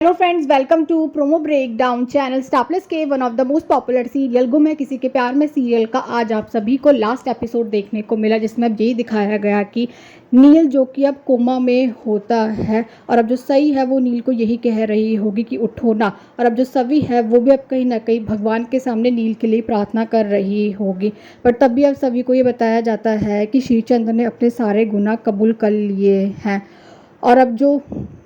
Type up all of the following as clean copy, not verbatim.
Hello friends, welcome to promo breakdown channel star plus के one of the most popular serial गुम है किसी के प्यार में सीरियल का आज आप सभी को लास्ट एपिसोड देखने को मिला, जिसमें अब यही दिखाया गया कि नील जो कि अब कोमा में होता है और अब जो सही है वो नील को यही कह रही होगी कि उठो ना, और अब जो सभी है वो भी अब कहीं ना कहीं भगवान के सामने नील के लिए प्रार्थना कर रही होगी। पर तब भी अब सभी को ये बताया जाता है कि श्रीचंद्र ने अपने सारे गुनाह कबूल कर लिए हैं और अब जो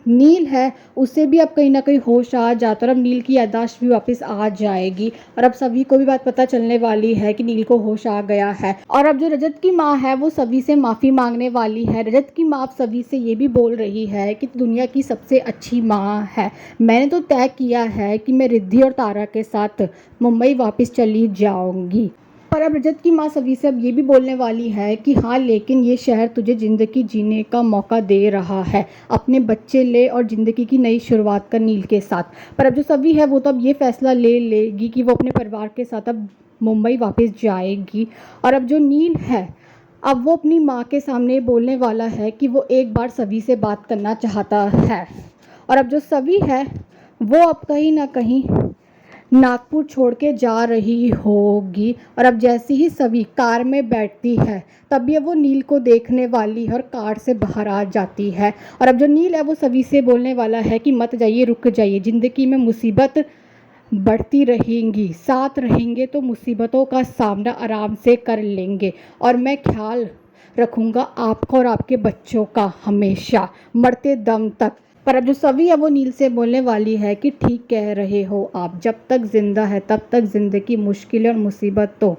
नील है उसे भी अब कहीं ना कहीं होश आ जाता है और अब नील की याददाश्त भी वापस आ जाएगी और अब सभी को भी बात पता चलने वाली है कि नील को होश आ गया है। और अब जो रजत की माँ है वो सभी से माफ़ी मांगने वाली है। रजत की माँ अब सभी से ये भी बोल रही है कि दुनिया की सबसे अच्छी माँ है। मैंने तो तय किया है कि मैं रिद्धि और तारा के साथ मुंबई वापस चली जाऊंगी। पर अब रजत की माँ सभी से अब ये भी बोलने वाली है कि हाँ, लेकिन ये शहर तुझे ज़िंदगी जीने का मौका दे रहा है। अपने बच्चे ले और ज़िंदगी की नई शुरुआत कर नील के साथ। पर अब जो सभी है वो तो अब ये फैसला ले लेगी कि वो अपने परिवार के साथ अब मुंबई वापस जाएगी। और अब जो नील है अब वो अपनी माँ के सामने बोलने वाला है कि वो एक बार सभी से बात करना चाहता है। और अब जो सभी है वो अब कहीं ना कहीं नागपुर छोड़ के जा रही होगी और अब जैसे ही सभी कार में बैठती है तभी वो नील को देखने वाली है और कार से बाहर आ जाती है। और अब जो नील है वो सभी से बोलने वाला है कि मत जाइए, रुक जाइए, ज़िंदगी में मुसीबत बढ़ती रहेंगी, साथ रहेंगे तो मुसीबतों का सामना आराम से कर लेंगे और मैं ख्याल रखूँगा आपका और आपके बच्चों का हमेशा, मरते दम तक। पर अब जो सभी है वो नील से बोलने वाली है कि ठीक कह रहे हो आप, जब तक जिंदा है तब तक ज़िंदगी मुश्किलें और मुसीबत तो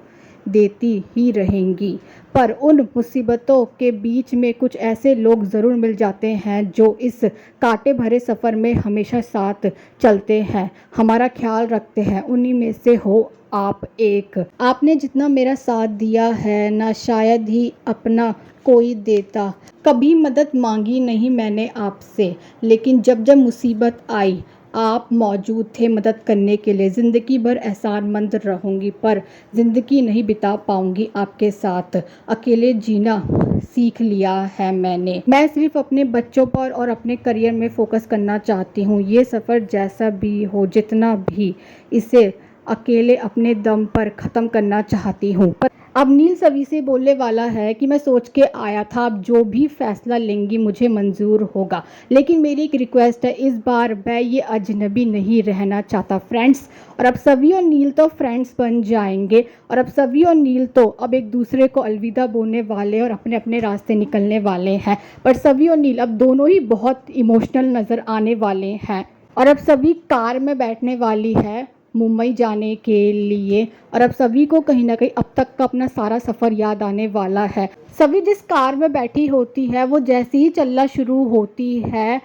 देती ही रहेंगी, पर उन मुसीबतों के बीच में कुछ ऐसे लोग ज़रूर मिल जाते हैं जो इस कांटे भरे सफ़र में हमेशा साथ चलते हैं, हमारा ख्याल रखते हैं। उन्हीं में से हो आप एक। आपने जितना मेरा साथ दिया है ना शायद ही अपना कोई देता। कभी मदद मांगी नहीं मैंने आपसे, लेकिन जब जब मुसीबत आई आप मौजूद थे मदद करने के लिए। ज़िंदगी भर एहसानमंद रहूँगी, पर ज़िंदगी नहीं बिता पाऊँगी आपके साथ। अकेले जीना सीख लिया है मैंने। मैं सिर्फ अपने बच्चों पर और अपने करियर में फ़ोकस करना चाहती हूँ। ये सफ़र जैसा भी हो, जितना भी, इसे अकेले अपने दम पर ख़त्म करना चाहती हूँ। पर अब नील सभी से बोलने वाला है कि मैं सोच के आया था आप जो भी फैसला लेंगी मुझे मंजूर होगा, लेकिन मेरी एक रिक्वेस्ट है, इस बार मैं ये अजनबी नहीं रहना चाहता फ्रेंड्स। और अब सभी और नील तो फ्रेंड्स बन जाएंगे और अब सभी और नील तो अब एक दूसरे को अलविदा बोलने वाले और अपने अपने रास्ते निकलने वाले हैं। पर सभी और नील अब दोनों ही बहुत इमोशनल नज़र आने वाले हैं और अब सभी कार में बैठने वाली है मुंबई जाने के लिए और अब सभी को कहीं ना कहीं अब तक का अपना सारा सफ़र याद आने वाला है। सभी जिस कार में बैठी होती है वो जैसे ही चलना शुरू होती है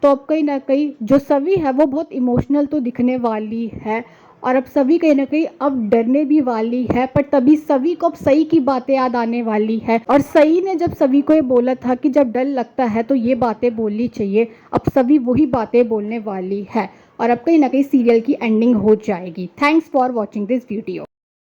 तो अब कहीं ना कहीं जो सभी है वो बहुत इमोशनल तो दिखने वाली है और अब सभी कहीं ना कहीं अब डरने भी वाली है। पर तभी सभी को अब सही की बातें याद आने वाली है और सही ने जब सभी को ये बोला था कि जब डर लगता है तो ये बातें बोलनी चाहिए, अब सभी वही बातें बोलने वाली है और अब कहीं ना कहीं सीरियल की एंडिंग हो जाएगी। Thanks for watching this video.